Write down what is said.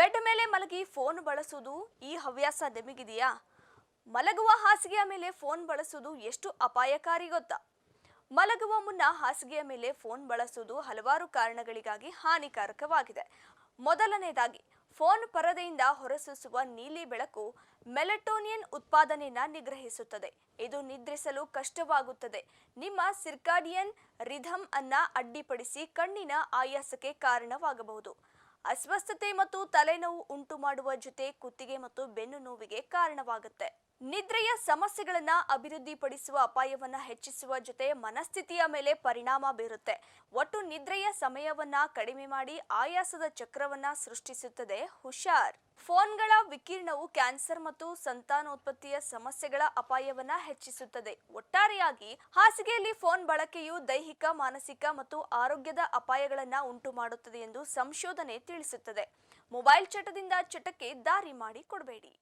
Bed ಮೇಲೆ ಮಲಗಿ phone ಬಳಸುವುದು ಈ ಹವ್ಯಾಸ ನಿಮಗಿದೆಯಾ? ಮಲಗುವ ಹಾಸಿಗೆಯ ಮೇಲೆ ಫೋನ್ ಬಳಸುವುದು ಎಷ್ಟು ಅಪಾಯಕಾರಿ ಗೊತ್ತಾ? ಮಲಗುವ ಮುನ್ನ ಹಾಸಿಗೆಯ ಮೇಲೆ ಫೋನ್ ಬಳಸುವುದು ಹಲವಾರು ಕಾರಣಗಳಿಗಾಗಿ ಹಾನಿಕಾರಕವಾಗಿದೆ. ಮೊದಲನೇದಾಗಿ, ಫೋನ್ ಪರದೆಯಿಂದ ಹೊರಸೂಸುವ ನೀಲಿ ಬೆಳಕು ಮೆಲಟೋನಿನ್ ಉತ್ಪಾದನೆಯನ್ನು ನಿಗ್ರಹಿಸುತ್ತದೆ. ಇದು ನಿದ್ರಿಸಲು ಕಷ್ಟವಾಗುತ್ತದೆ. ನಿಮ್ಮ ಸಿರ್ಕಾಡಿಯನ್ ರಿಥಮ್ ಅನ್ನ ಅಡ್ಡಿಪಡಿಸಿ ಕಣ್ಣಿನ ಆಯಾಸಕ್ಕೆ ಕಾರಣವಾಗಬಹುದು. ಅಸ್ವಸ್ಥತೆ ಮತ್ತು ತಲೆನೋವು ಉಂಟು ಮಾಡುವ ಜೊತೆ ಕುತ್ತಿಗೆ ಮತ್ತು ಬೆನ್ನು ನೋವಿಗೆ ಕಾರಣವಾಗುತ್ತೆ. ನಿದ್ರೆಯ ಸಮಸ್ಯೆಗಳನ್ನ ಅಭಿವೃದ್ಧಿಪಡಿಸುವ ಅಪಾಯವನ್ನ ಹೆಚ್ಚಿಸುವ ಜೊತೆ ಮನಸ್ಥಿತಿಯ ಮೇಲೆ ಪರಿಣಾಮ ಬೀರುತ್ತೆ. ಒಟ್ಟು ನಿದ್ರೆಯ ಸಮಯವನ್ನ ಕಡಿಮೆ ಮಾಡಿ ಆಯಾಸದ ಚಕ್ರವನ್ನ ಸೃಷ್ಟಿಸುತ್ತದೆ. ಹುಷಾರ್! ಫೋನ್ಗಳ ವಿಕಿರಣವು ಕ್ಯಾನ್ಸರ್ ಮತ್ತು ಸಂತಾನೋತ್ಪತ್ತಿಯ ಸಮಸ್ಯೆಗಳ ಅಪಾಯವನ್ನ ಹೆಚ್ಚಿಸುತ್ತದೆ. ಒಟ್ಟಾರೆಯಾಗಿ ಹಾಸಿಗೆಯಲ್ಲಿ ಫೋನ್ ಬಳಕೆಯು ದೈಹಿಕ, ಮಾನಸಿಕ ಮತ್ತು ಆರೋಗ್ಯದ ಅಪಾಯಗಳನ್ನ ಉಂಟು ಮಾಡುತ್ತದೆ ಎಂದು ಸಂಶೋಧನೆ ತಿಳಿಸುತ್ತದೆ. ಮೊಬೈಲ್ ಚಟದಿಂದ ಚಟಕ್ಕೆ ದಾರಿ ಮಾಡಿ ಕೊಡಬೇಡಿ.